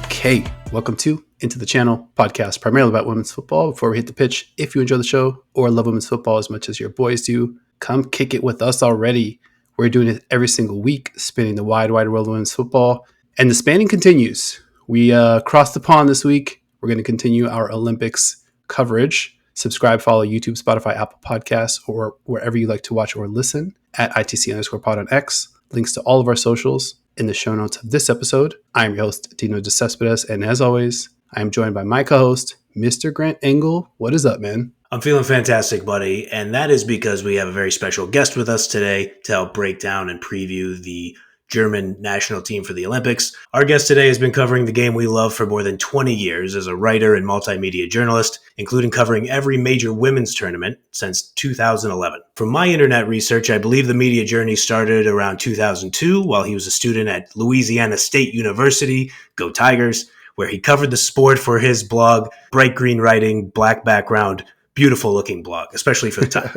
Okay, welcome to Into the Channel podcast, primarily about women's football. Before we hit the pitch, if you enjoy the show or love women's football as much as your boys do, come kick it with us already. We're doing it every single week, spinning the wide world of women's football, and the spanning continues. We crossed the pond this week. We're going to continue our Olympics coverage. Subscribe, follow YouTube, Spotify, Apple Podcasts, or wherever you like to watch or listen at ITC_pod on X. Links to all of our socials in the show notes of this episode. I'm your host, Dino De Cespedes, and as always, I am joined by my co-host, Mr. Grant Engel. What is up, man? I'm feeling fantastic, buddy, and that is because we have a very special guest with us today to help break down and preview the German national team for the Olympics. Our guest today has been covering the game we love for more than 20 years as a writer and multimedia journalist, including covering every major women's tournament since 2011. From my internet research, I believe the media journey started around 2002 while he was a student at Louisiana State University, Go Tigers, where he covered the sport for his blog, Bright Green Writing, Black Background, beautiful looking blog, especially for the time.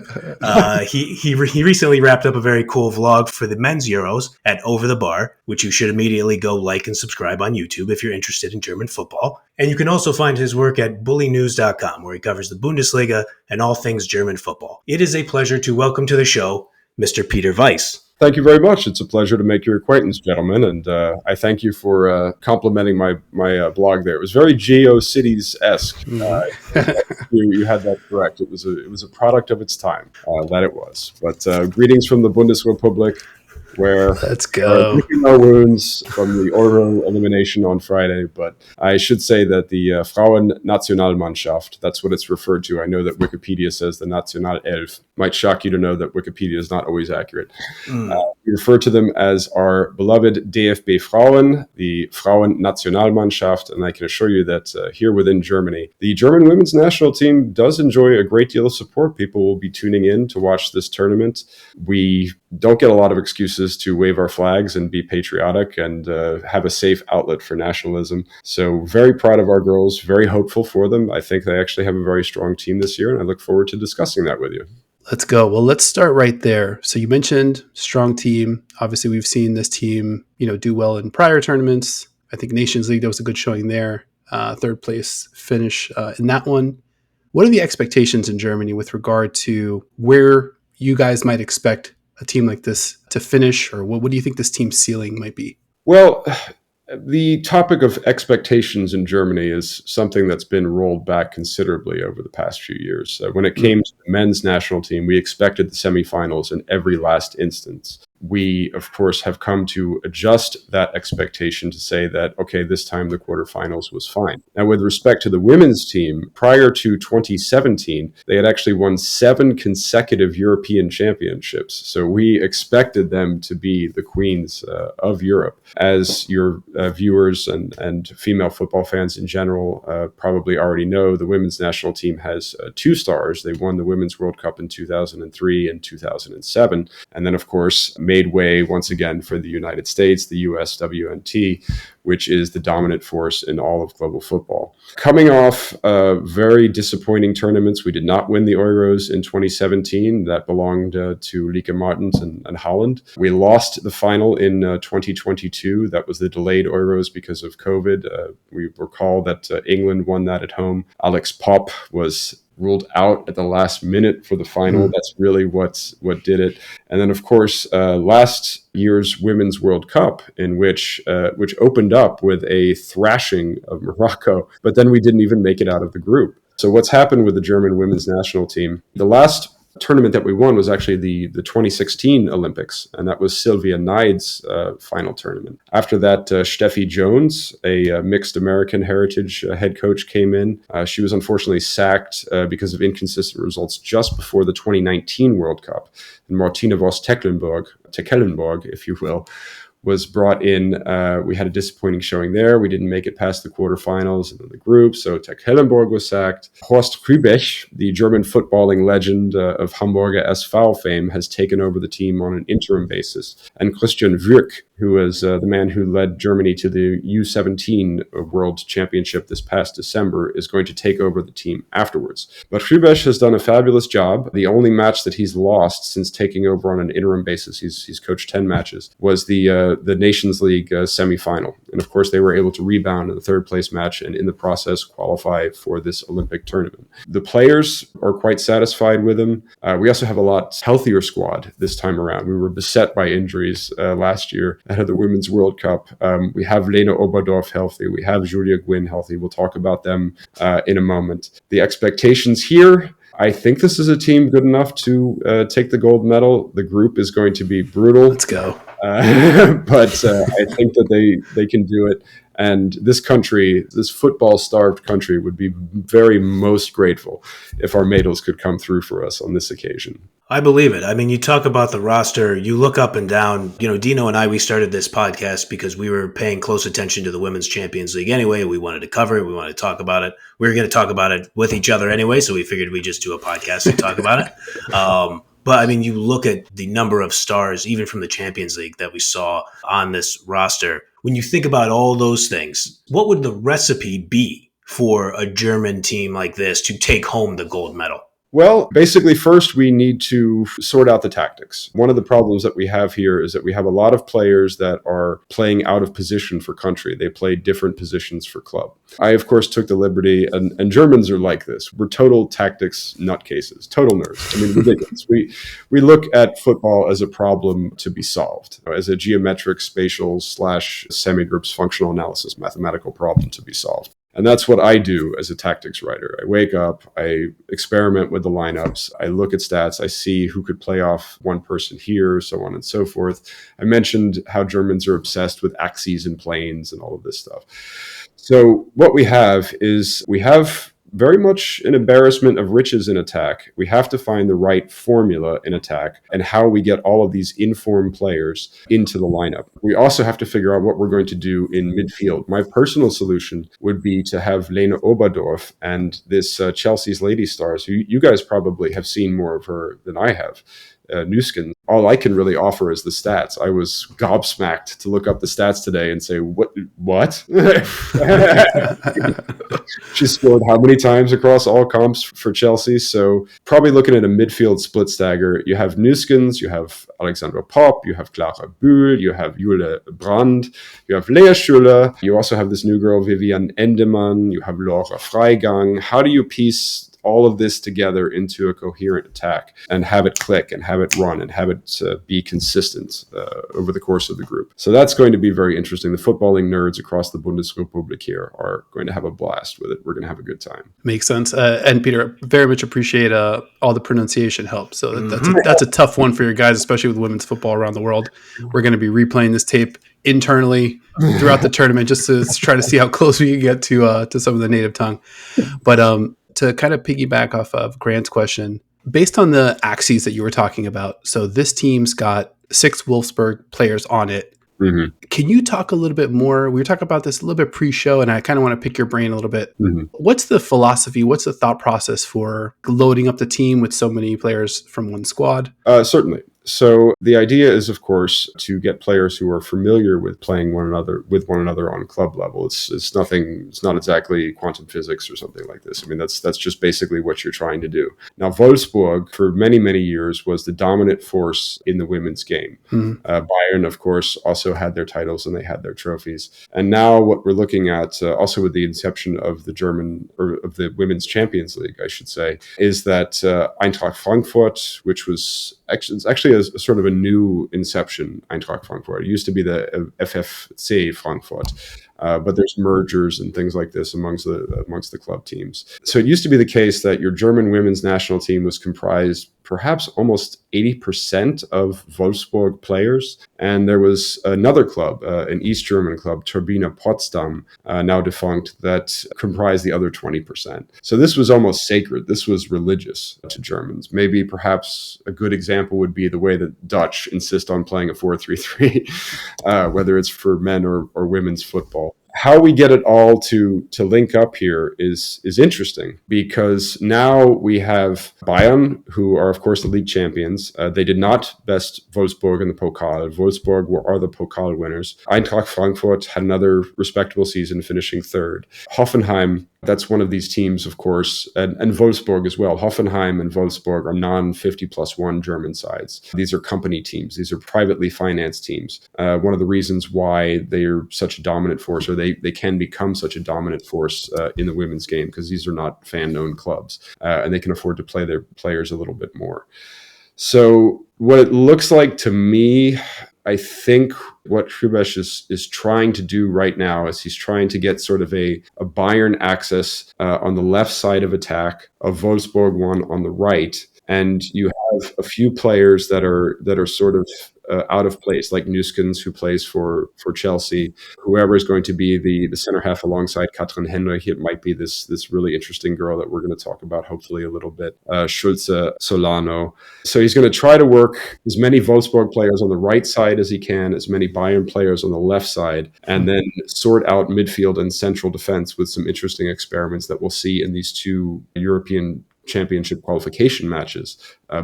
He recently wrapped up a very cool vlog for the men's Euros at Over the Bar, which you should immediately go like and subscribe on YouTube if you're interested in German football. And you can also find his work at Bulinews.com, where he covers the Bundesliga and all things German football. It is a pleasure to welcome to the show, Mr. Peter Weis. Thank you very much. It's a pleasure to make your acquaintance, gentlemen, and I thank you for complimenting my blog there. It was very GeoCities-esque. You had that correct. It was a product of its time. That it was. But greetings from the Bundesrepublik, where let's go. Licking our wounds from the Euro elimination on Friday. But I should say that the Frauen-Nationalmannschaft, that's what it's referred to. I know that Wikipedia says the Nationalelf. Might shock you to know that Wikipedia is not always accurate. We refer to them as our beloved DFB Frauen, the Frauen-Nationalmannschaft, and I can assure you that here within Germany, the German women's national team does enjoy a great deal of support. People will be tuning in to watch this tournament. We don't get a lot of excuses to wave our flags and be patriotic and have a safe outlet for nationalism. So very proud of our girls, very hopeful for them. I think they actually have a very strong team this year, and I look forward to discussing that with you. Let's go. Well, let's start right there. So you mentioned strong team. Obviously, we've seen this team, do well in prior tournaments. I think Nations League, that was a good showing there. Third place finish in that one. What are the expectations in Germany with regard to where you guys might expect a team like this to finish, or what do you think this team's ceiling might be? Well, the topic of expectations in Germany is something that's been rolled back considerably over the past few years. When it came to the men's national team, we expected the semifinals in every last instance. We, of course, have come to adjust that expectation to say that, okay, this time the quarterfinals was fine. Now, with respect to the women's team, prior to 2017, they had actually won 7 consecutive European championships. So we expected them to be the queens of Europe. As your viewers and female football fans in general probably already know, the women's national team has 2 stars. They won the Women's World Cup in 2003 and 2007. And then, of course, made way once again for the United States, the USWNT, which is the dominant force in all of global football. Coming off very disappointing tournaments, we did not win the Euros in 2017. That belonged to Lieke Martens and Holland. We lost the final in 2022. That was the delayed Euros because of COVID. We recall that England won that at home. Alex Popp was ruled out at the last minute for the final. That's really what did it. And then, of course, last year's Women's World Cup, in which opened up with a thrashing of Morocco, but then we didn't even make it out of the group. So what's happened with the German women's national team? The last tournament that we won was actually the 2016 Olympics, and that was Sylvia Neid's final tournament. After that, Steffi Jones, a mixed American heritage head coach, came in. She was unfortunately sacked because of inconsistent results just before the 2019 World Cup. And Martina Voss-Tecklenburg, if you will, was brought in. We had a disappointing showing there. We didn't make it past the quarterfinals and then the group, so Tecklenburg was sacked. Horst Krübech, the German footballing legend of Hamburger SV fame, has taken over the team on an interim basis. And Christian Würk, who was the man who led Germany to the U17 World Championship this past December, is going to take over the team afterwards. But Krübech has done a fabulous job. The only match that he's lost since taking over on an interim basis, he's coached 10 matches, was the Nations League semifinal. And of course, they were able to rebound in the third place match and in the process qualify for this Olympic tournament. The players are quite satisfied with them. We also have a lot healthier squad this time around. We were beset by injuries last year ahead of the Women's World Cup. We have Lena Oberdorf healthy. We have Julia Gwynn healthy. We'll talk about them in a moment. The expectations here, I think this is a team good enough to take the gold medal. The group is going to be brutal. Let's go. But I think that they can do it. And this country, this football-starved country, would be very most grateful if our medals could come through for us on this occasion. I believe it. I mean, you talk about the roster, you look up and down. You know, Dino and I, we started this podcast because we were paying close attention to the Women's Champions League anyway. We wanted to cover it. We wanted to talk about it. We were going to talk about it with each other anyway, so we figured we'd just do a podcast and talk about it. But I mean, you look at the number of stars, even from the Champions League, that we saw on this roster. When you think about all those things, what would the recipe be for a German team like this to take home the gold medal? Well, basically, first we need to sort out the tactics. One of the problems that we have here is that we have a lot of players that are playing out of position for country. They play different positions for club. I, of course, took the liberty, and Germans are like this. We're total tactics nutcases, total nerds. I mean, ridiculous. We look at football as a problem to be solved, as a geometric, spatial / semigroups functional analysis mathematical problem to be solved. And that's what I do as a tactics writer. I wake up, I experiment with the lineups, I look at stats, I see who could play off one person here, so on and so forth. I mentioned how Germans are obsessed with axes and planes and all of this stuff. So what we have is we have very much an embarrassment of riches in attack. We have to find the right formula in attack and how we get all of these informed players into the lineup. We also have to figure out what we're going to do in midfield. My personal solution would be to have Lena Oberdorf and this Chelsea's Lady Stars, who you guys probably have seen more of her than I have. Nuskin. All I can really offer is the stats. I was gobsmacked to look up the stats today and say, what? She scored how many times across all comps for Chelsea? So probably looking at a midfield split stagger. You have Nuskins, you have Alexandra Popp, you have Clara Bühl, you have Jule Brand, you have Lea Schüller. You also have this new girl, Vivian Endemann. You have Laura Freigang. How do you piece all of this together into a coherent attack and have it click and have it run and have it be consistent over the course of the group? So that's going to be very interesting. The footballing nerds across the Bundesrepublik here are going to have a blast with it. We're going to have a good time. Makes sense. And Peter, very much appreciate all the pronunciation help. So that's a tough one for your guys, especially with women's football around the world. We're going to be replaying this tape internally throughout the tournament just to try to see how close we can get to some of the native tongue. But to kind of piggyback off of Grant's question, based on the axes that you were talking about, so this team's got 6 Wolfsburg players on it. Mm-hmm. Can you talk a little bit more? We were talking about this a little bit pre-show, and I kind of want to pick your brain a little bit. Mm-hmm. What's the philosophy? What's the thought process for loading up the team with so many players from one squad? Certainly. So the idea is, of course, to get players who are familiar with playing one another on club level. It's nothing. It's not exactly quantum physics or something like this. I mean, that's just basically what you're trying to do. Now, Wolfsburg, for many, many years, was the dominant force in the women's game. Mm-hmm. Bayern, of course, also had their titles and they had their trophies. And now what we're looking at, also with the inception of the Women's Champions League, I should say, is that Eintracht Frankfurt, which was actually a sort of a new inception, Eintracht Frankfurt. It used to be the FFC Frankfurt, but there's mergers and things like this amongst the club teams. So it used to be the case that your German women's national team was comprised perhaps almost 80% of Wolfsburg players. And there was another club, an East German club, Turbine Potsdam, now defunct, that comprised the other 20%. So this was almost sacred. This was religious to Germans. Maybe perhaps a good example would be the way that Dutch insist on playing a 4-3-3, whether it's for men or women's football. How we get it all to link up here is interesting, because now we have Bayern, who are, of course, the league champions. They did not best Wolfsburg in the Pokal. Wolfsburg are the Pokal winners. Eintracht Frankfurt had another respectable season, finishing third. Hoffenheim That's one of these teams, of course, and Wolfsburg as well. Hoffenheim and Wolfsburg are non-50+1 German sides. These are company teams. These are privately financed teams. One of the reasons why they're such a dominant force, or they can become such a dominant force in the women's game, because these are not fan-owned clubs, and they can afford to play their players a little bit more. So what it looks like to me, I think what Hrubesch is trying to do right now is he's trying to get sort of a Bayern access on the left side of attack, a Wolfsburg one on the right, and you have a few players that are sort of out of place, like Nuskens, who plays for Chelsea. Whoever is going to be the center half alongside Katrin Henrich, it might be this really interesting girl that we're going to talk about hopefully a little bit, Schulze Solano. So he's going to try to work as many Wolfsburg players on the right side as he can, as many Bayern players on the left side, and then sort out midfield and central defense with some interesting experiments that we'll see in these two European Championship qualification matches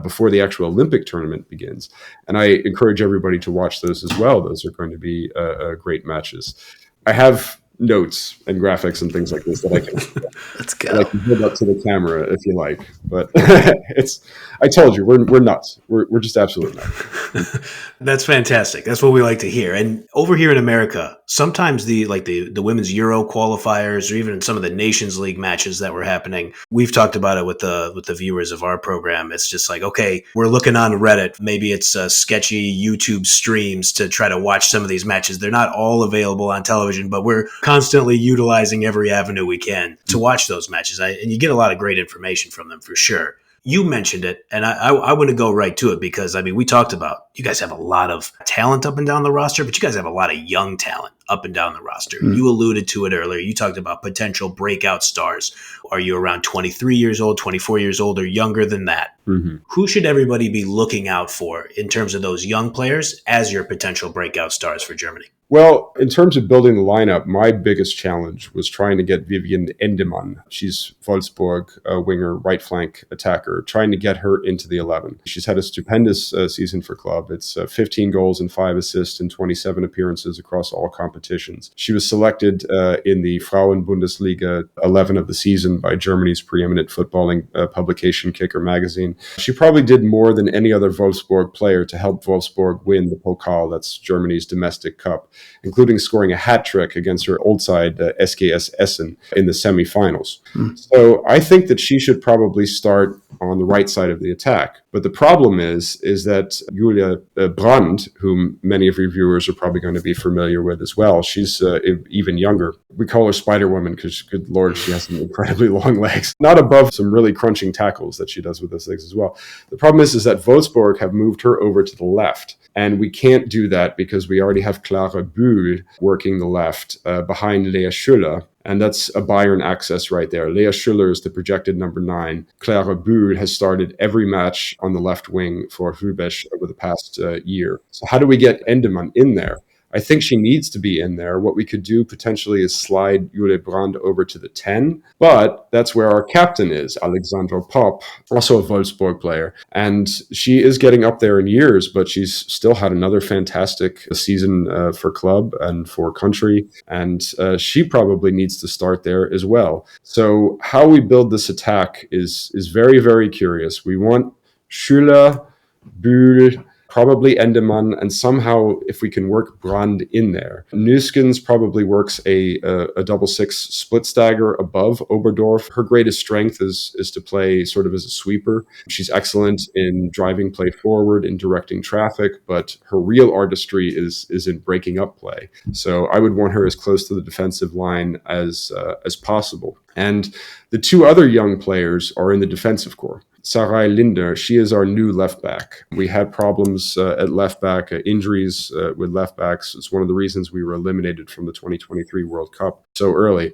before the actual Olympic tournament begins. And I encourage everybody to watch those as well. Those are going to be great matches. I have notes and graphics and things like this that I can hold up to the camera if you like. But I told you, we're nuts. We're just absolutely nuts. That's fantastic. That's what we like to hear. And over here in America, sometimes the women's Euro qualifiers, or even some of the Nations League matches that were happening, we've talked about it with the viewers of our program. It's just like, okay, we're looking on Reddit. Maybe it's sketchy YouTube streams to try to watch some of these matches. They're not all available on television, but we're constantly utilizing every avenue we can to watch those matches. And you get a lot of great information from them for sure. You mentioned it, and I want to go right to it because, I mean, we talked about you guys have a lot of talent up and down the roster, but you guys have a lot of young talent up and down the roster. Mm-hmm. You alluded to it earlier. You talked about potential breakout stars. Are you around 23 years old, 24 years old, or younger than that? Mm-hmm. Who should everybody be looking out for in terms of those young players as your potential breakout stars for Germany? Well, in terms of building the lineup, my biggest challenge was trying to get Vivian Endemann. She's Wolfsburg winger, right flank attacker, trying to get her into the 11. She's had a stupendous season for club. It's 15 goals and 5 assists in 27 appearances across all competitions. She was selected in the Frauen-Bundesliga 11 of the season by Germany's preeminent footballing publication, Kicker magazine. She probably did more than any other Wolfsburg player to help Wolfsburg win the Pokal, that's Germany's domestic cup, including scoring a hat trick against her old side, SGS Essen, in the semifinals. So I think that she should probably start on the right side of the attack. But the problem is that Julia Brandt, whom many of your viewers are probably going to be familiar with as well, she's even younger. We call her Spider-Woman because, good Lord, she has some incredibly long legs. Not above some really crunching tackles that she does with those legs as well. The problem is that Wolfsburg have moved her over to the left. And we can't do that because we already have Clara Bühl working the left behind Lea Schüller. And that's a Bayern access right there. Lea Schüller is the projected number 9. Clara Bühl has started every match on the left wing for Hrubesch over the past year. So how do we get Endemann in there? I think she needs to be in there. What we could do potentially is slide Julia Brandt over to the 10, but that's where our captain is, Alexandra Popp, also a Wolfsburg player. And she is getting up there in years, but she's still had another fantastic season for club and for country. And she probably needs to start there as well. So how we build this attack is very, very curious. We want Schüller, Bühl, probably Endemann, and somehow if we can work Brand in there. Nuskens probably works a double 6 split stagger above Oberdorf. Her greatest strength is to play sort of as a sweeper. She's excellent in driving play forward, in directing traffic, but her real artistry is in breaking up play. So I would want her as close to the defensive line as possible. And the two other young players are in the defensive core. Sarai Linder, she is our new left back. We had problems at left back, injuries with left backs. It's one of the reasons we were eliminated from the 2023 World Cup so early.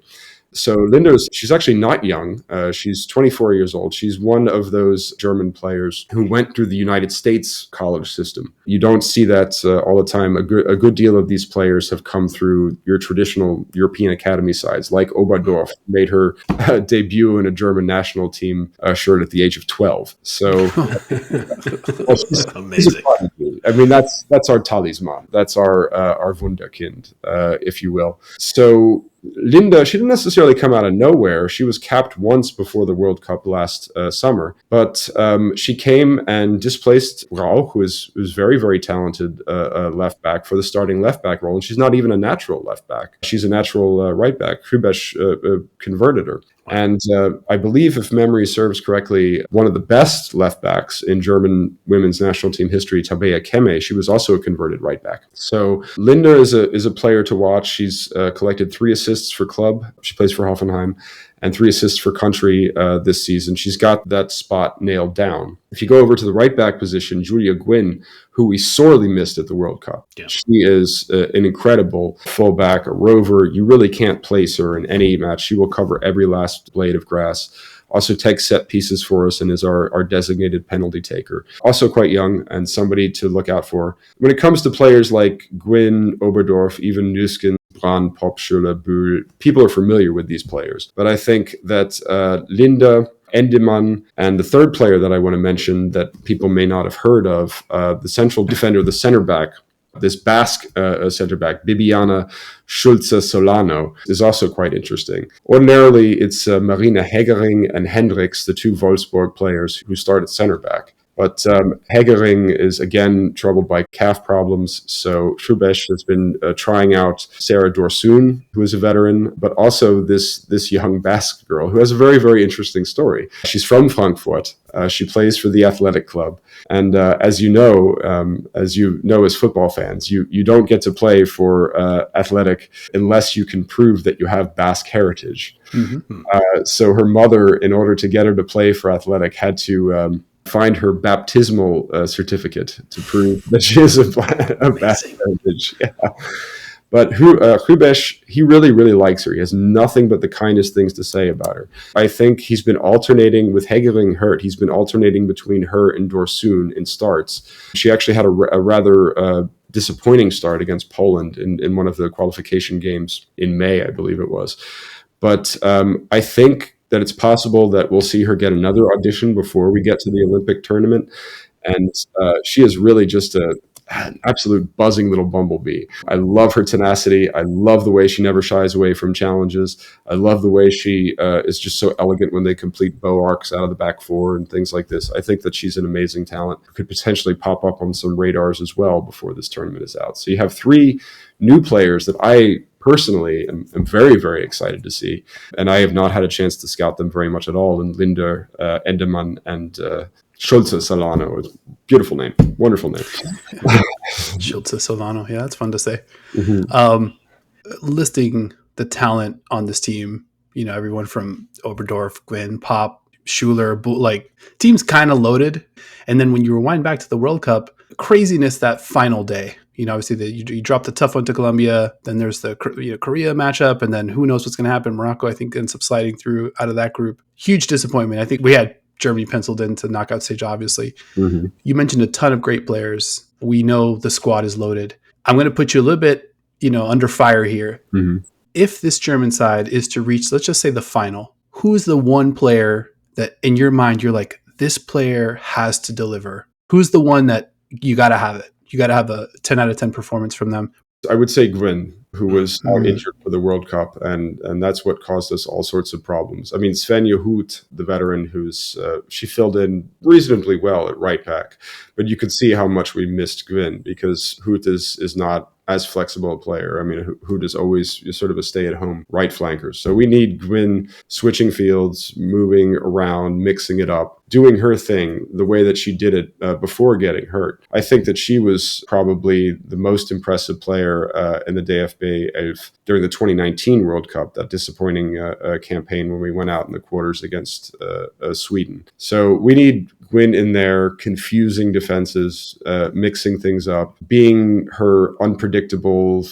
So Linder, she's actually not young. She's 24 years old. She's one of those German players who went through the United States college system. You don't see that all the time. A good deal of these players have come through your traditional European academy sides, like Oberdorf made her debut in a German national team shirt at the age of 12. So she's amazing. I mean, that's our talisman. That's our wunderkind, if you will. So Linda, she didn't necessarily come out of nowhere. She was capped once before the World Cup last summer, but she came and displaced Rauch, who is very, very talented left back, for the starting left back role. And she's not even a natural left back. She's a natural right back. Hrubesch converted her. And I believe, if memory serves correctly, one of the best left backs in German women's national team history, Tabea Kemme, she was also a converted right back. So Linda is a player to watch. She's collected 3 assists for club. She plays for Hoffenheim, and 3 assists for country this season. She's got that spot nailed down. If you go over to the right back position, Julia Gwynn, who we sorely missed at the World Cup. Yeah. She is an incredible fullback, a rover. You really can't place her in any match. She will cover every last blade of grass. Also takes set pieces for us and is our designated penalty taker. Also quite young and somebody to look out for. When it comes to players like Gwynn, Oberdorf, even Nüsken, Brand, Popschüler, Bühl, people are familiar with these players. But I think that Linda, Endemann, and the third player that I want to mention that people may not have heard of, the central defender, the center back, this Basque center back, Bibiana Schulze-Solano, is also quite interesting. Ordinarily, it's Marina Hegering and Hendricks, the 2 Wolfsburg players who start at center back. But Hegering is, again, troubled by calf problems. So Hrubesch has been trying out Sarah Dorsun, who is a veteran, but also this young Basque girl who has a very, very interesting story. She's from Frankfurt. She plays for the athletic club. And as you know as football fans, you don't get to play for athletic unless you can prove that you have Basque heritage. Mm-hmm. So her mother, in order to get her to play for athletic, had to find her baptismal certificate to prove that she is a Basque heritage. Yeah. But Hrubesch, he really, really likes her. He has nothing but the kindest things to say about her. I think he's been alternating with Hegering hurt. He's been alternating between her and Dorsun in starts. She actually had a rather disappointing start against Poland in one of the qualification games in May, I believe it was. But I think that it's possible that we'll see her get another audition before we get to the Olympic tournament. And she is really just an absolute buzzing little bumblebee. I love her tenacity. I love the way she never shies away from challenges. I love the way she is just so elegant when they complete bow arcs out of the back 4 and things like this. I think that she's an amazing talent who could potentially pop up on some radars as well before this tournament is out. So you have 3 new players that I personally am very, very excited to see. And I have not had a chance to scout them very much at all. And Linda, Endemann, and Schulze-Solano. Beautiful name. Wonderful name. Schulze-Solano. Yeah, that's fun to say. Mm-hmm. Listing the talent on this team, everyone from Oberdorf, Gwynn, Pop, Schuler, team's kind of loaded. And then when you rewind back to the World Cup, craziness that final day. Obviously you dropped the tough one to Colombia. Then there's the Korea matchup, and then who knows what's going to happen. Morocco, I think, ends up sliding through out of that group. Huge disappointment. I think we had Germany penciled into knockout stage, obviously. Mm-hmm. You mentioned a ton of great players. We know the squad is loaded. I'm going to put you a little bit, under fire here. Mm-hmm. If this German side is to reach, let's just say, the final, who's the one player that in your mind you're like, this player has to deliver? Who's the one that you got to have it? You got to have a 10 out of 10 performance from them. I would say Gwynn, who was out injured for the World Cup, and that's what caused us all sorts of problems. I mean, Svenja Huth, the veteran, she filled in reasonably well at right back, but you could see how much we missed Gwynn because Huth is not as flexible a player. I mean, Huth is always sort of a stay-at-home right flanker. So we need Gwynn switching fields, moving around, mixing it up, doing her thing the way that she did it before getting hurt. I think that she was probably the most impressive player in the DFB during the 2019 World Cup, that disappointing campaign when we went out in the quarters against Sweden. So we need Gwynn in there, confusing defenses, mixing things up, being her unpredictable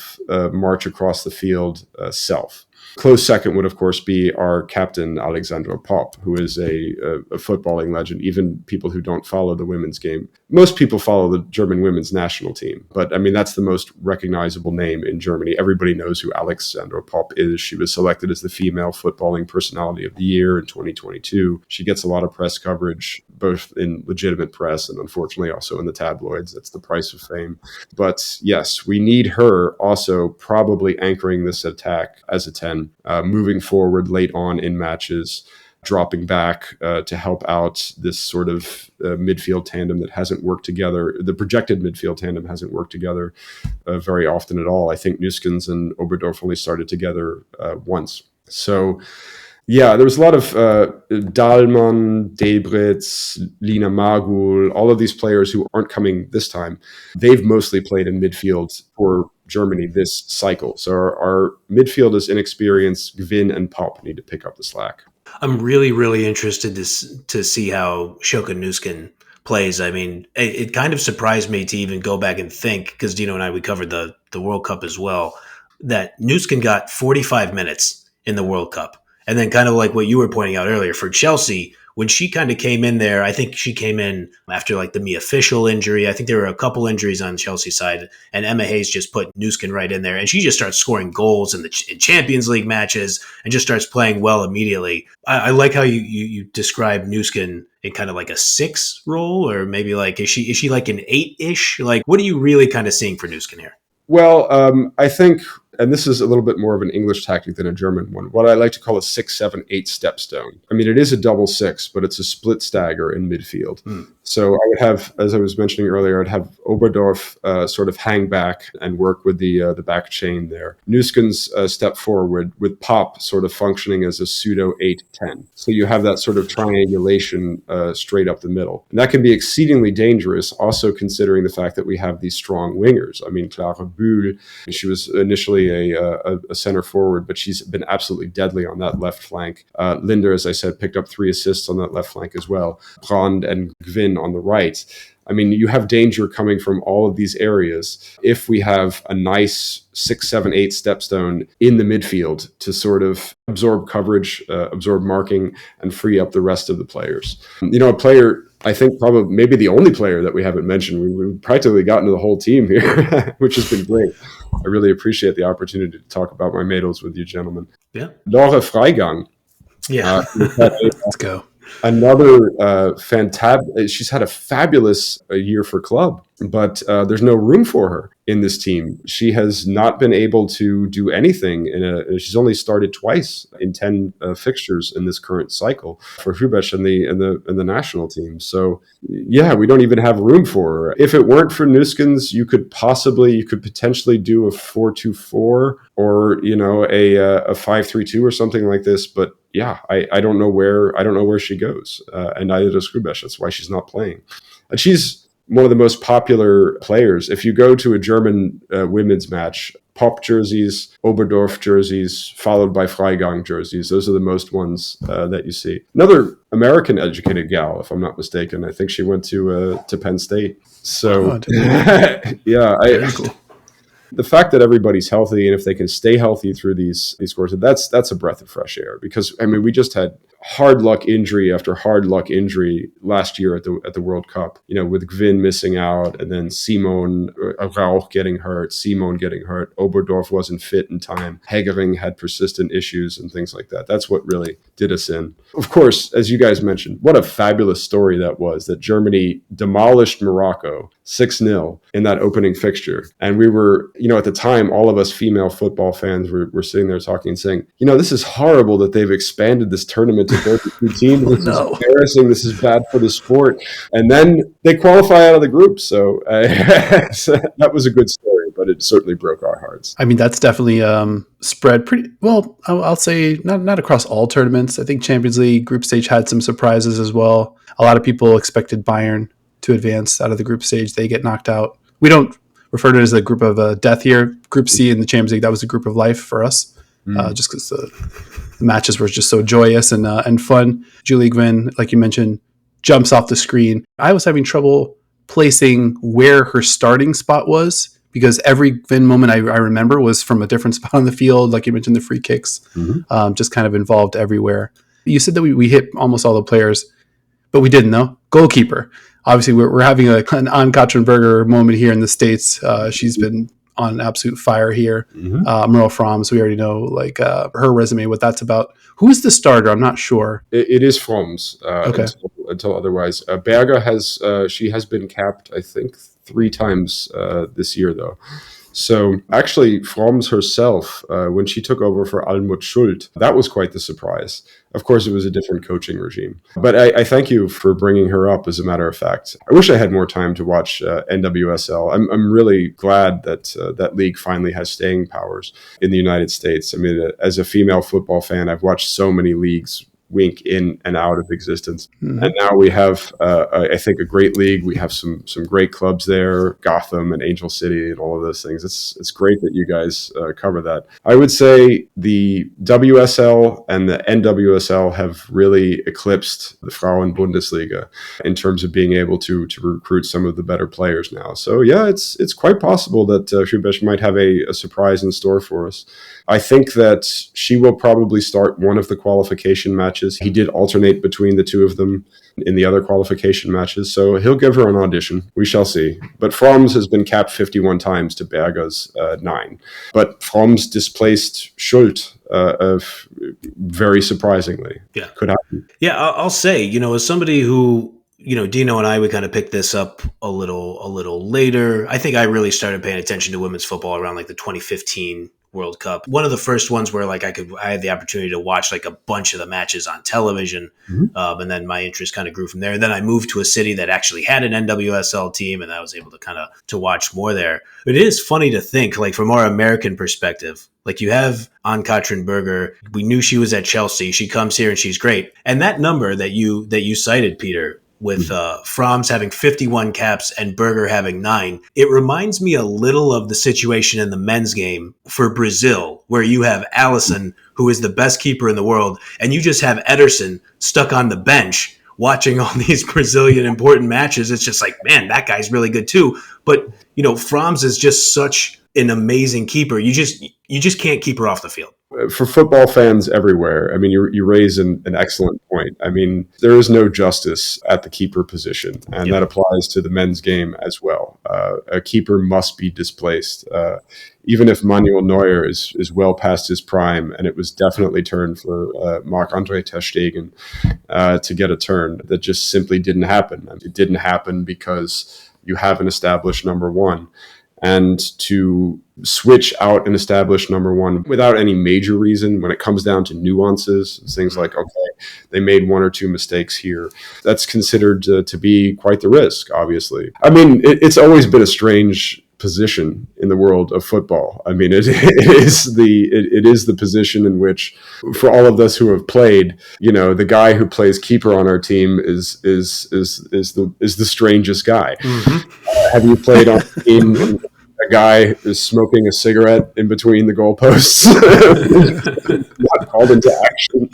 march across the field self. Close second would, of course, be our captain, Alexandra Popp, who is a footballing legend. Even people who don't follow the women's game. Most people follow the German women's national team. But, I mean, that's the most recognizable name in Germany. Everybody knows who Alexandra Popp is. She was selected as the female footballing personality of the year in 2022. She gets a lot of press coverage. both in legitimate press and unfortunately also in the tabloids. That's the price of fame. But yes, we need her also probably anchoring this attack as a 10, moving forward late on in matches, dropping back to help out this sort of midfield tandem that hasn't worked together. The projected midfield tandem hasn't worked together very often at all. I think Nuskens and Oberdorf only started together once. So, yeah, there was a lot of Dahlmann, Debritz, Lina Magul, all of these players who aren't coming this time. They've mostly played in midfield for Germany this cycle. So our midfield is inexperienced. Gwyn and Pop need to pick up the slack. I'm really, really interested to see how Shoka Nuskin plays. I mean, it kind of surprised me to even go back and think, because Dino and I, we covered the World Cup as well, that Nuskin got 45 minutes in the World Cup. And then kind of like what you were pointing out earlier for Chelsea, when she kind of came in there, I think she came in after like the Mia Fischel injury. I think there were a couple injuries on Chelsea side, and Emma Hayes just put Nuskin right in there, and she just starts scoring goals in Champions League matches and just starts playing well immediately. I like how you describe Nuskin in kind of like a 6 role, or maybe like is she like an 8-ish? Like, what are you really kind of seeing for Nuskin here? Well, I think, and this is a little bit more of an English tactic than a German one, what I like to call a 6, 7, 8 step stone. I mean, it is a double 6, but it's a split stagger in midfield. So I would have, as I was mentioning earlier, I'd have Oberdorf sort of hang back and work with the back chain there. Nuskens step forward with Pop sort of functioning as a pseudo 8-10. So you have that sort of triangulation straight up the middle. And that can be exceedingly dangerous, also considering the fact that we have these strong wingers. I mean, Clara Bühl, she was initially a center forward, but she's been absolutely deadly on that left flank. Linder, as I said, picked up 3 assists on that left flank as well. Brand and Gwyn on the right. I mean, you have danger coming from all of these areas if we have a nice 6, 7, 8 stepstone in the midfield to sort of absorb coverage, absorb marking, and free up the rest of the players. You know, a player, I think probably maybe the only player that we haven't mentioned, we've practically gotten to the whole team here, which has been great. I really appreciate the opportunity to talk about my Mädels with you gentlemen. Yeah. Laura Freigang. Yeah. Let's go. Another fantastic. She's had a fabulous year for club, but there's no room for her in this team. She has not been able to do anything. She's only started twice in 10 fixtures in this current cycle for Hrubesch and the national team. So yeah, we don't even have room for her. If it weren't for Nuskens, you could potentially do a 4-2-4 or a 5-3-2 or something like this. But yeah, I don't know where she goes, and neither does Hrubesch. That's why she's not playing. And she's one of the most popular players. If you go to a German women's match, Pop jerseys, Oberdorf jerseys, followed by Freigang jerseys. Those are the most ones that you see. Another American-educated gal, if I'm not mistaken. I think she went to Penn State. So, yeah, Cool. The fact that everybody's healthy and if they can stay healthy through these courses, that's a breath of fresh air. Because I mean, we just had hard luck injury after hard luck injury last year at the World Cup. With Gwyn missing out, and then Simon Rauch getting hurt, Oberdorf wasn't fit in time, Hegering had persistent issues and things like that. That's what really did us in. Of course, as you guys mentioned, what a fabulous story that was, that Germany demolished Morocco 6-0 in that opening fixture. And we were, at the time, all of us female football fans were sitting there talking and saying, this is horrible that they've expanded this tournament to 32 teams. This is embarrassing. This is bad for the sport. And then they qualify out of the group. So that was a good story, but it certainly broke our hearts. I mean, that's definitely spread pretty well. I'll say not across all tournaments. I think Champions League group stage had some surprises as well. A lot of people expected Bayern to advance out of the group stage. They get knocked out. We don't refer to it as a group of death here. Group C in the Champions League, that was a group of life for us, just because the matches were just so joyous and fun. Julie Gwyn, like you mentioned, jumps off the screen. I was having trouble placing where her starting spot was, because every Gwyn moment I remember was from a different spot on the field. Like you mentioned, the free kicks, just kind of involved everywhere. You said that we hit almost all the players, but we didn't, though. Goalkeeper. Obviously, we're having an Ann Katrin Berger moment here in the States. She's been on absolute fire here. Mm-hmm. Merle Froms, we already know her resume, what that's about. Who's the starter? I'm not sure. It is Froms Okay. until otherwise. Berger she has been capped, I think, 3 times this year, though. So actually, Froms herself, when she took over for Almut Schult, that was quite the surprise. Of course, it was a different coaching regime. But I thank you for bringing her up, as a matter of fact. I wish I had more time to watch NWSL. I'm really glad that that league finally has staying powers in the United States. I mean, as a female football fan, I've watched so many leagues wink in and out of existence. Mm-hmm. And now we have, I think, a great league. We have some great clubs there, Gotham and Angel City and all of those things. It's great that you guys cover that. I would say the WSL and the NWSL have really eclipsed the Frauen-Bundesliga in terms of being able to recruit some of the better players now. So yeah, it's quite possible that Schubesch might have a surprise in store for us. I think that she will probably start one of the qualification matches. He did alternate between the two of them in the other qualification matches, so he'll give her an audition. We shall see. But Froms has been capped 51 times to Berger's 9. But Froms displaced Schult very surprisingly. Yeah. Could happen. Yeah, I'll say, as somebody who, Dino and I, we kind of picked this up a little later. I think I really started paying attention to women's football around the 2015 World Cup. One of the first ones where I had the opportunity to watch a bunch of the matches on television. Mm-hmm. And then my interest kind of grew from there. And then I moved to a city that actually had an NWSL team, and I was able to watch more there. But it is funny to think, from our American perspective, you have Ann-Katrin Berger. We knew she was at Chelsea. She comes here and she's great. And that number that you cited, Peter, with Froms having 51 caps and Berger having 9. It reminds me a little of the situation in the men's game for Brazil, where you have Alisson, who is the best keeper in the world, and you just have Ederson stuck on the bench watching all these Brazilian important matches. It's just man, that guy's really good too. But, Froms is just such an amazing keeper. You just can't keep her off the field. For football fans everywhere, I mean, you raise an excellent point. I mean, there is no justice at the keeper position, and that applies to the men's game as well. A keeper must be displaced. Even if Manuel Neuer is well past his prime, and it was definitely turned for Marc-Andre ter Stegen to get a turn, that just simply didn't happen. It didn't happen because you have an established number one. And to switch out an established number one without any major reason, when it comes down to nuances, things like, okay, they made 1 or 2 mistakes here, that's considered to be quite the risk, obviously. I mean, it's always been a strange position in the world of football. I mean, it is the position in which, for all of us who have played, the guy who plays keeper on our team is the strangest guy. Mm-hmm. Have you played on a team? A guy is smoking a cigarette in between the goalposts, not called into action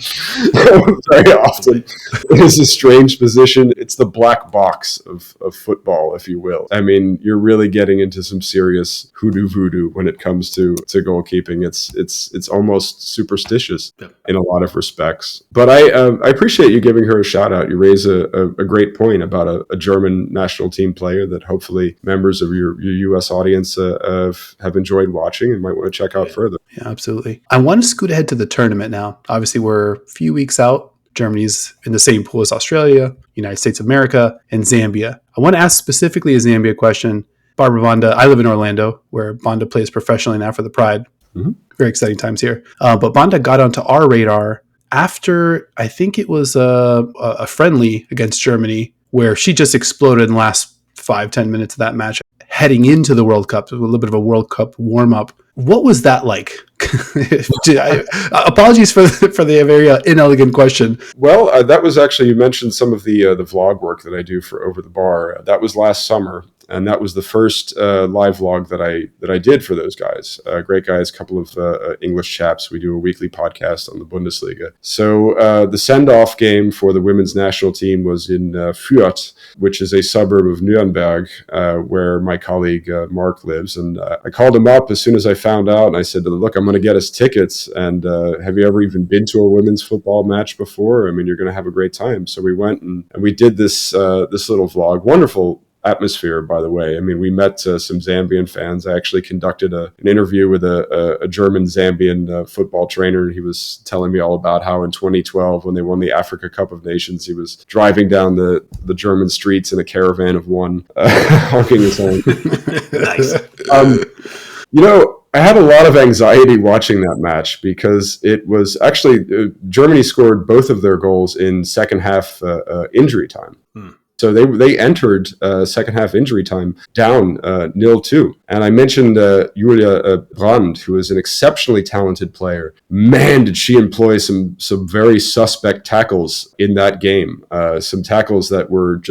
very often. It is a strange position. It's the black box of football, if you will. I mean, you're really getting into some serious hoodoo voodoo when it comes to goalkeeping. It's almost superstitious in a lot of respects. But I appreciate you giving her a shout out. You raise a great point about a German national team player that hopefully members of your U.S. audience have enjoyed watching and might want to check out further. Yeah, absolutely. I want to scoot ahead to the tournament now. Obviously, we're a few weeks out. Germany's in the same pool as Australia, United States of America, and Zambia. I want to ask specifically a Zambia question. Barbara Banda, I live in Orlando, where Banda plays professionally now for the Pride. Mm-hmm. Very exciting times here. But Banda got onto our radar after, I think it was a friendly against Germany, where she just exploded in the last 5-10 minutes of that match. Heading into the World Cup, a little bit of a World Cup warm-up. What was that like? Apologies for the very inelegant question. Well, that was actually, you mentioned some of the vlog work that I do for Over the Bar. That was last summer, and that was the first live vlog that I did for those guys. Great guys, a couple of English chaps. We do a weekly podcast on the Bundesliga. So the send-off game for the women's national team was in Fürth, which is a suburb of Nuremberg, where my colleague Mark lives. And I called him up as soon as I found out, and I said, look, I'm going to get us tickets. And have you ever even been to a women's football match before? I mean, you're going to have a great time. So we went and we did this little vlog. Wonderful atmosphere, by the way. I mean, we met some Zambian fans. I actually conducted an interview with a German Zambian football trainer. He was telling me all about how in 2012, when they won the Africa Cup of Nations, he was driving down the German streets in a caravan of one, honking his horn. Nice. I had a lot of anxiety watching that match because it was actually Germany scored both of their goals in second half injury time. So they entered second half injury time down 0-2. And I mentioned Julia Brand, who is an exceptionally talented player. Man, did she employ some very suspect tackles in that game. Some tackles that were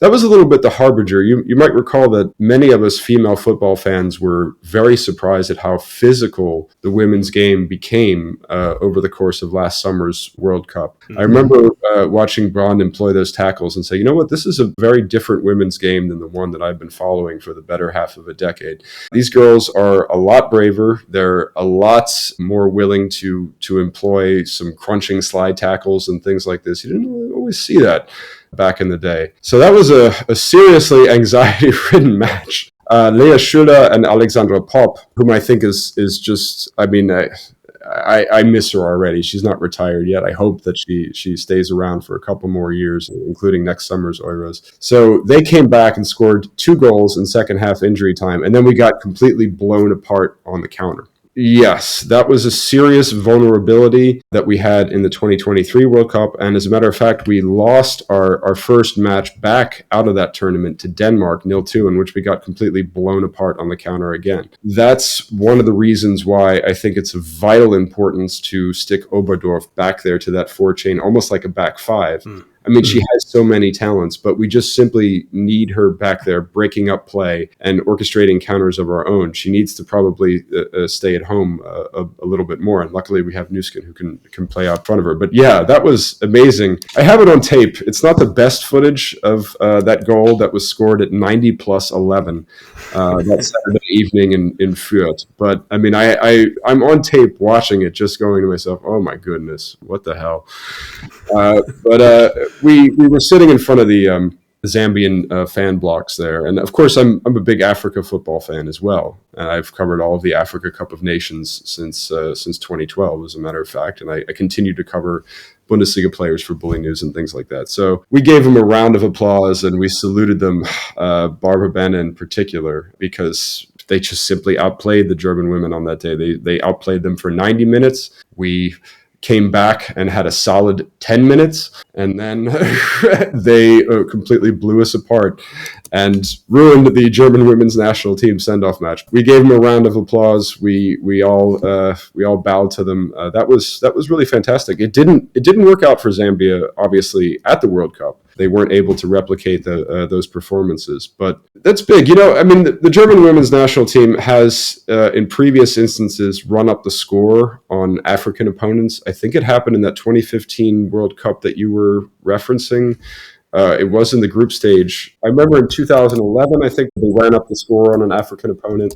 that was a little bit the harbinger. You might recall that many of us female football fans were very surprised at how physical the women's game became over the course of last summer's World Cup. I remember watching Brand employ those tackles and say, you know what, this is a very different women's game than the one that I've been following for the better half of a decade. These girls are a lot braver. They're a lot more willing to employ some crunching slide tackles and things like this. You didn't always see that back in the day. So that was a seriously anxiety-ridden match. Lea Schüller and Alexandra Popp, whom I think is just, I mean, I miss her already. She's not retired yet. I hope that she stays around for a couple more years, including next summer's Euros. So they came back and scored 2 goals in second half injury time, and then we got completely blown apart on the counter. Yes, that was a serious vulnerability that we had in the 2023 World Cup. And as a matter of fact, we lost our first match back out of that tournament to Denmark 0-2, in which we got completely blown apart on the counter again. That's one of the reasons why I think it's of vital importance to stick Oberdorf back there to that 4 chain, almost like a back 5. I mean, she has so many talents, but we just simply need her back there breaking up play and orchestrating counters of our own. She needs to probably stay at home a little bit more. And luckily we have Nuskin who can play out front of her. But yeah, that was amazing. I have it on tape. It's not the best footage of that goal that was scored at 90+11 that Saturday evening in Fürth. But I mean, I'm on tape watching it, just going to myself, oh my goodness, what the hell? But we were sitting in front of the Zambian fan blocks there. And of course, I'm a big Africa football fan as well. And I've covered all of the Africa Cup of Nations since 2012, as a matter of fact. And I continue to cover Bundesliga players for Bulinews and things like that. So we gave them a round of applause and we saluted them, Barbara Ben in particular, because they just simply outplayed the German women on that day. They outplayed them for 90 minutes. We came back and had a solid 10 minutes, and then they completely blew us apart and ruined the German women's national team send-off match. We gave them a round of applause. We all bowed to them. That was really fantastic. It didn't work out for Zambia, obviously, at the World Cup. They weren't able to replicate those performances, but that's big. I mean, the German women's national team has, in previous instances, run up the score on African opponents. I think it happened in that 2015 World Cup that you were referencing. It was in the group stage. I remember in 2011, I think they ran up the score on an African opponent,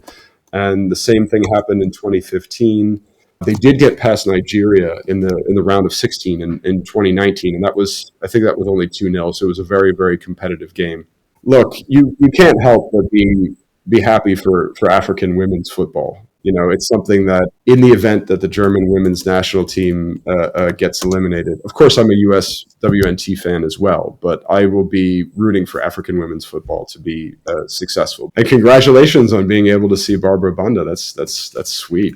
and the same thing happened in 2015. They did get past Nigeria in the round of 16 in 2019, and I think that was only 2-0, so it was a very, very competitive game. Look, you can't help but be happy for African women's football. It's something that in the event that the German women's national team gets eliminated, of course I'm a US WNT fan as well, but I will be rooting for African women's football to be successful. And congratulations on being able to see Barbara Banda. That's sweet.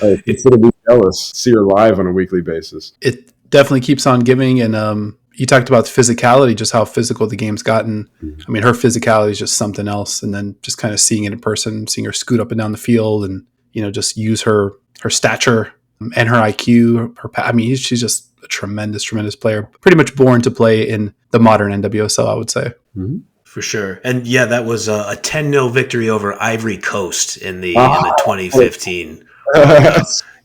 I consider me jealous. See her live on a weekly basis. It definitely keeps on giving, and you talked about physicality, just how physical the game's gotten. I mean, her physicality is just something else. And then just kind of seeing it in person, seeing her scoot up and down the field and, just use her stature and her IQ. I mean, she's just a tremendous, tremendous player. Pretty much born to play in the modern NWSL, I would say. Mm-hmm. For sure. And yeah, that was a 10-0 victory over Ivory Coast in the 2015.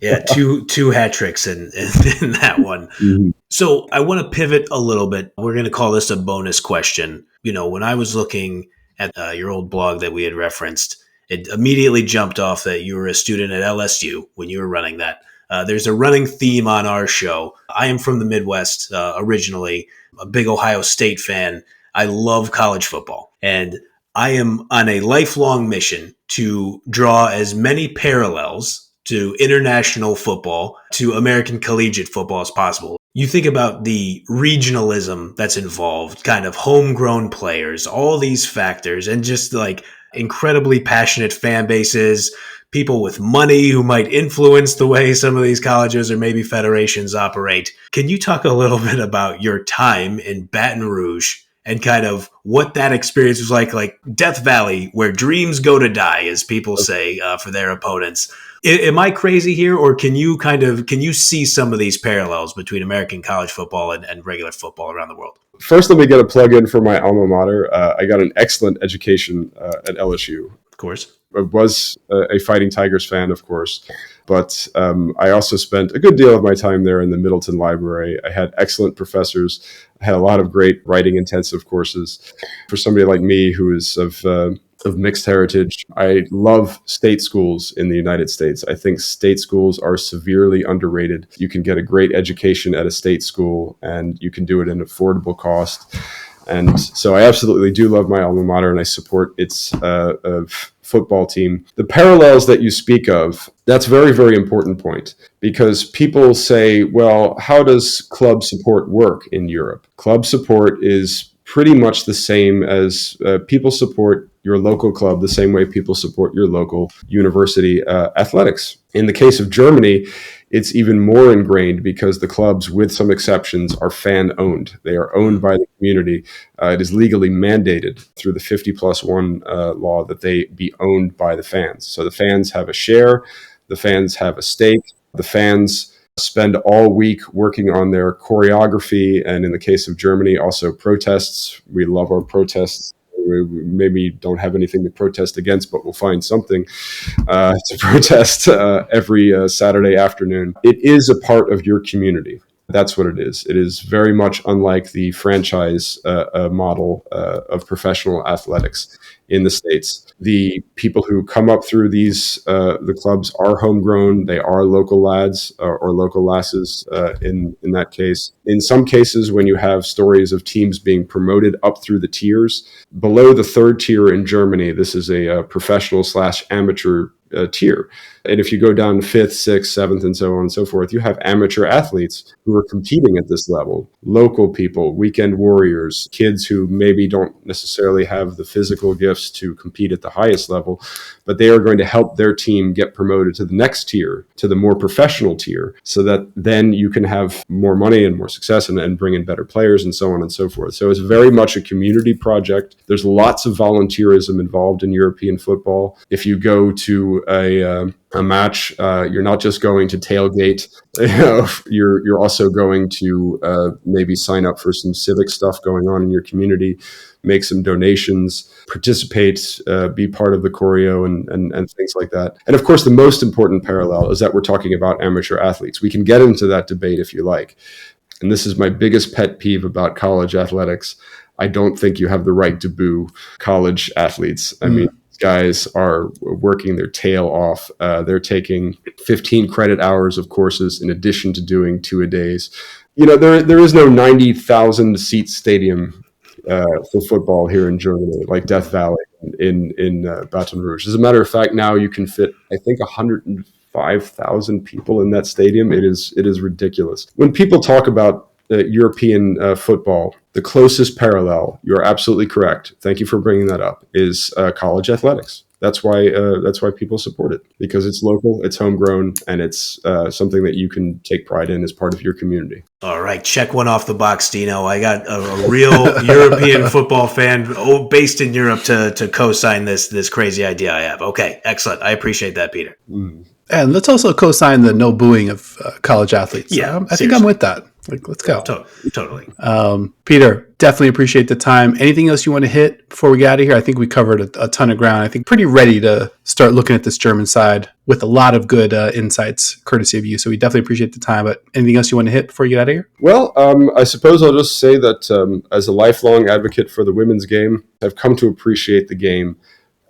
Yeah, two hat tricks in that one. Mm-hmm. So I want to pivot a little bit. We're going to call this a bonus question. When I was looking at your old blog that we had referenced, it immediately jumped off that you were a student at LSU when you were running that. There's a running theme on our show. I am from the Midwest originally, a big Ohio State fan. I love college football, and I am on a lifelong mission to draw as many parallels to international football, to American collegiate football as possible. You think about the regionalism that's involved, kind of homegrown players, all these factors, and just like incredibly passionate fan bases, people with money who might influence the way some of these colleges or maybe federations operate. Can you talk a little bit about your time in Baton Rouge and kind of what that experience was like Death Valley, where dreams go to die, as people say, for their opponents? Am I crazy here, or can you see some of these parallels between American college football and regular football around the world? First, let me get a plug in for my alma mater. I got an excellent education at LSU. Of course. I was a Fighting Tigers fan, of course, but I also spent a good deal of my time there in the Middleton Library. I had excellent professors. I had a lot of great writing-intensive courses. For somebody like me who is of mixed heritage, I love state schools in the United States. I think state schools are severely underrated. You can get a great education at a state school, and you can do it at an affordable cost. And so I absolutely do love my alma mater, and I support its football team. The parallels that you speak of, that's a very, very important point, because people say, well, how does club support work in Europe? Club support is pretty much the same as people support your local club the same way people support your local university athletics. In the case of Germany, it's even more ingrained because the clubs, with some exceptions, are fan-owned. They are owned by the community. It is legally mandated through the 50+1 law that they be owned by the fans. So the fans have a share, the fans have a stake, the fans spend all week working on their choreography, and in the case of Germany, also protests. We love our protests. We maybe don't have anything to protest against, but we'll find something to protest every Saturday afternoon. It is a part of your community. That's what it is. It is very much unlike the franchise model of professional athletics in the States. The people who come up through the clubs are homegrown. They are local lads or local lasses in that case. In some cases, when you have stories of teams being promoted up through the tiers, below the third tier in Germany, this is a professional/amateur tier. And if you go down to 5th, 6th, 7th, and so on and so forth, you have amateur athletes who are competing at this level. Local people, weekend warriors, kids who maybe don't necessarily have the physical gifts to compete at the highest level, but they are going to help their team get promoted to the next tier, to the more professional tier, so that then you can have more money and more success and bring in better players and so on and so forth. So it's very much a community project. There's lots of volunteerism involved in European football. If you go to a match, you're not just going to tailgate, you're also going to maybe sign up for some civic stuff going on in your community, make some donations, participate, be part of the choreo and things like that. And of course, the most important parallel is that we're talking about amateur athletes. We can get into that debate if you like. And this is my biggest pet peeve about college athletics. I don't think you have the right to boo college athletes. I mean, guys are working their tail off. They're taking 15 credit hours of courses in addition to doing 2-a-days. You know, there is no 90,000 seat stadium for football here in Germany, like Death Valley in Baton Rouge. As a matter of fact, now you can fit, I think, 105,000 people in that stadium. It is ridiculous. When people talk about European football, the closest parallel, you're absolutely correct. Thank you for bringing that up, is college athletics. That's why people support it, because it's local, it's homegrown, and it's something that you can take pride in as part of your community. All right, check one off the box, Dino. I got a real European football fan based in Europe to co-sign this crazy idea I have. Okay, excellent. I appreciate that, Peter. And let's also co-sign the no booing of college athletes. Yeah, I think I'm with that. Like, let's go. Totally. Peter, definitely appreciate the time. Anything else you want to hit before we get out of here? I think we covered a ton of ground. I think pretty ready to start looking at this German side with a lot of good insights, courtesy of you. So we definitely appreciate the time. But anything else you want to hit before you get out of here? Well, I suppose I'll just say that as a lifelong advocate for the women's game, I've come to appreciate the game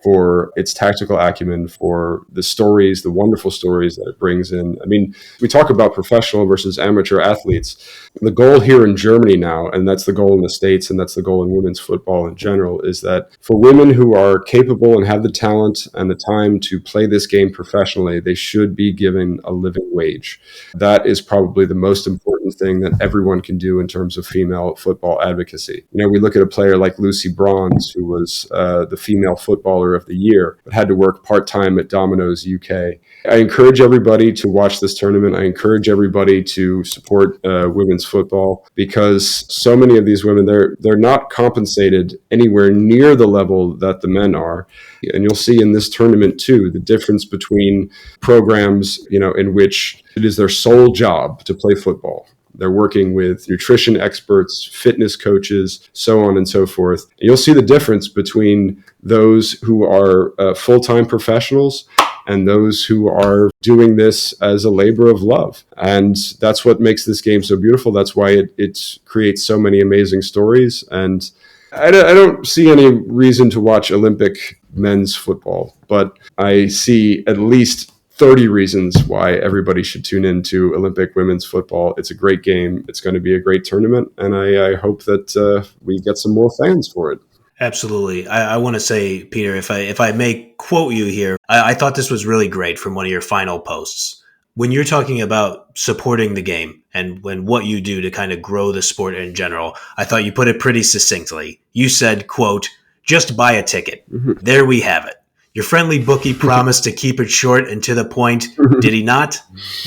for its tactical acumen, for the stories, the wonderful stories that it brings in. I mean, we talk about professional versus amateur athletes. The goal here in Germany now, and that's the goal in the States, and that's the goal in women's football in general, is that for women who are capable and have the talent and the time to play this game professionally, they should be given a living wage. That is probably the most important thing that everyone can do in terms of female football advocacy. You know, we look at a player like Lucy Bronze, who was the female footballer of the year, but had to work part-time at Domino's UK. I encourage everybody to watch this tournament. I encourage everybody to support women's football, because so many of these women, they're not compensated anywhere near the level that the men are. And you'll see in this tournament too, the difference between programs, you know, in which it is their sole job to play football. They're working with nutrition experts, fitness coaches, so on and so forth. And you'll see the difference between those who are full-time professionals and those who are doing this as a labor of love. And that's what makes this game so beautiful. That's why it creates so many amazing stories. And I don't see any reason to watch Olympic men's football, but I see at least 30 reasons why everybody should tune into Olympic women's football. It's a great game. It's going to be a great tournament. And I hope that we get some more fans for it. Absolutely. I want to say, Peter, if I may quote you here, I thought this was really great from one of your final posts. When you're talking about supporting the game and what you do to kind of grow the sport in general, I thought you put it pretty succinctly. You said, quote, "Just buy a ticket." Mm-hmm. There we have it. Your friendly bookie promised to keep it short and to the point. Did he not?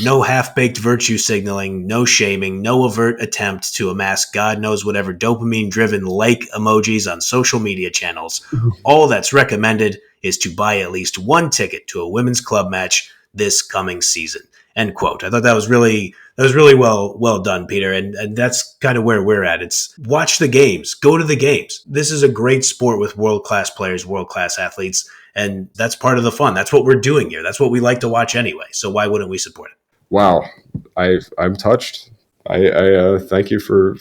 No half-baked virtue signaling, no shaming, no overt attempt to amass God knows whatever dopamine-driven like emojis on social media channels. All that's recommended is to buy at least one ticket to a women's club match this coming season. End quote. I thought that was really well done, Peter. And that's kind of where we're at. It's watch the games, go to the games. This is a great sport with world-class players, world-class athletes. And that's part of the fun. That's what we're doing here. That's what we like to watch anyway. So why wouldn't we support it? Wow. I'm touched. I thank you for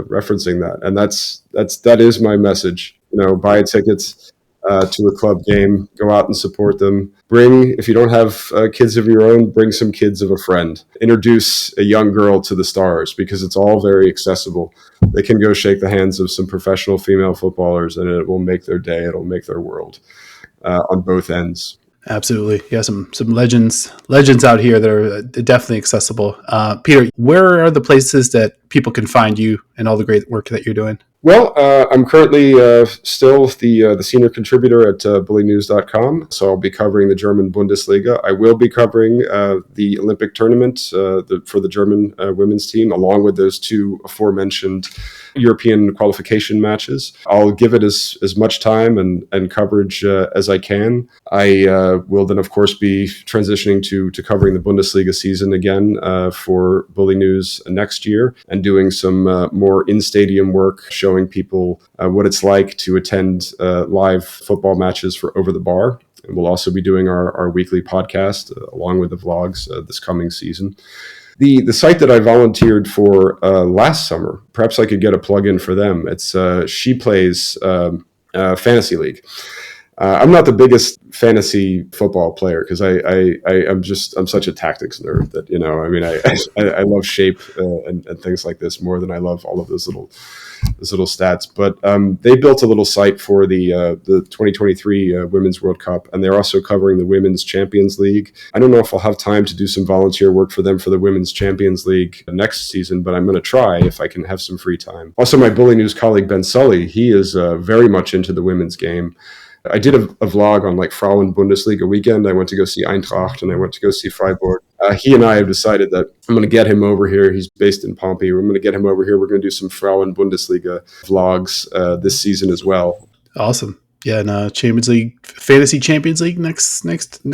referencing that. And that is my message. You know, buy tickets to a club game, go out and support them. If you don't have kids of your own, bring some kids of a friend. Introduce a young girl to the stars, because it's all very accessible. They can go shake the hands of some professional female footballers, and it will make their day. It'll make their world. On both ends. Absolutely. Yeah, some legends out here that are definitely accessible. Peter, where are the places that people can find you and all the great work that you're doing? Well, I'm currently still the senior contributor at Bulinews.com, so I'll be covering the German Bundesliga. I will be covering the Olympic tournament for the German women's team, along with those two aforementioned European qualification matches. I'll give it as much time and coverage as I can. I will then, of course, be transitioning to covering the Bundesliga season again for Bulinews next year, and doing some more in-stadium work, showing people what it's like to attend live football matches for Over the Bar. And we'll also be doing our weekly podcast along with the vlogs this coming season. The site that I volunteered for last summer, perhaps I could get a plug-in for them. It's She Plays Fantasy League. I'm not the biggest fantasy football player, because I'm such a tactics nerd that, you know, I mean, I love shape and things like this more than I love all of those little stats. But they built a little site for the 2023 Women's World Cup, and they're also covering the Women's Champions League. I don't know if I'll have time to do some volunteer work for them for the Women's Champions League next season, but I'm going to try if I can have some free time. Also, my Bulinews colleague Ben Sully, he is very much into the women's game. I did a vlog on like Frauen-Bundesliga weekend. I went to go see Eintracht and I went to go see Freiburg. He and I have decided that I'm going to get him over here. He's based in Pompey. I'm going to get him over here. We're going to do some Frauen-Bundesliga vlogs this season as well. Awesome. Yeah, and Champions League, Fantasy Champions League next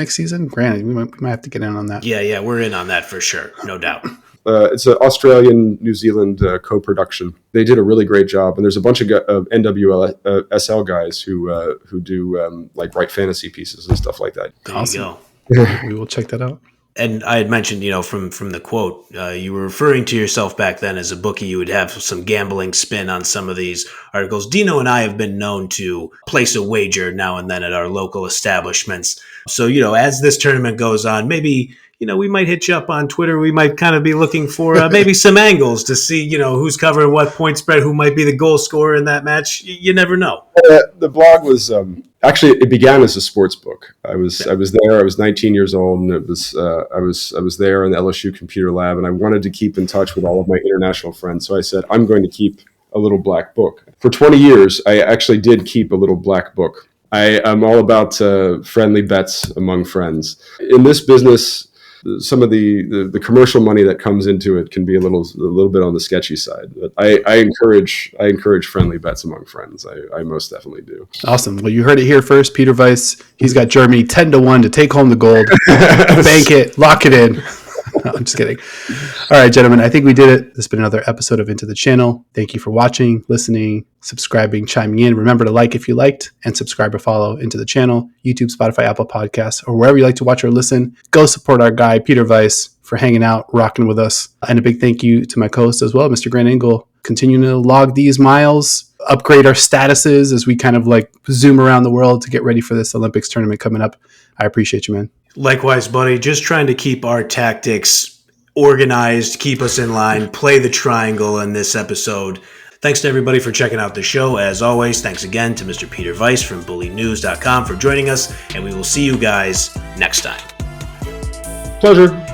season. Granted, we might have to get in on that. Yeah, we're in on that for sure, no doubt. It's an Australian-New Zealand co-production. They did a really great job, and there's a bunch of NWSL guys who do like write fantasy pieces and stuff like that. There you go. We will check that out. And I had mentioned, from the quote, you were referring to yourself back then as a bookie. You would have some gambling spin on some of these articles. Dino and I have been known to place a wager now and then at our local establishments. So, as this tournament goes on, maybe, we might hit you up on Twitter. We might kind of be looking for maybe some angles to see, who's covering what point spread, who might be the goal scorer in that match. You never know. The blog was actually, it began as a sports book. I was there. I was 19 years old, and it was I was there in the LSU computer lab, and I wanted to keep in touch with all of my international friends. So I said, I'm going to keep a little black book. For 20 years, I actually did keep a little black book. I am all about friendly bets among friends. In this business, some of the commercial money that comes into it can be a little bit on the sketchy side. But I encourage friendly bets among friends. I most definitely do. Awesome. Well, you heard it here first. Peter Weis, he's got Germany 10-1 to take home the gold. Bank it, lock it in. No, I'm just kidding. All right, gentlemen, I think we did it. This has been another episode of Into the Channel. Thank you for watching, listening, subscribing, chiming in. Remember to like if you liked, and subscribe or follow Into the Channel, YouTube, Spotify, Apple Podcasts, or wherever you like to watch or listen. Go support our guy, Peter Weis, for hanging out, rocking with us. And a big thank you to my co-host as well, Mr. Grant Engel, continuing to log these miles, upgrade our statuses as we kind of zoom around the world to get ready for this Olympics tournament coming up. I appreciate you, man. Likewise, buddy. Just trying to keep our tactics organized, keep us in line, play the triangle in this episode. Thanks to everybody for checking out the show. As always, thanks again to Mr. Peter Weis from BuliNews.com for joining us, and we will see you guys next time. Pleasure.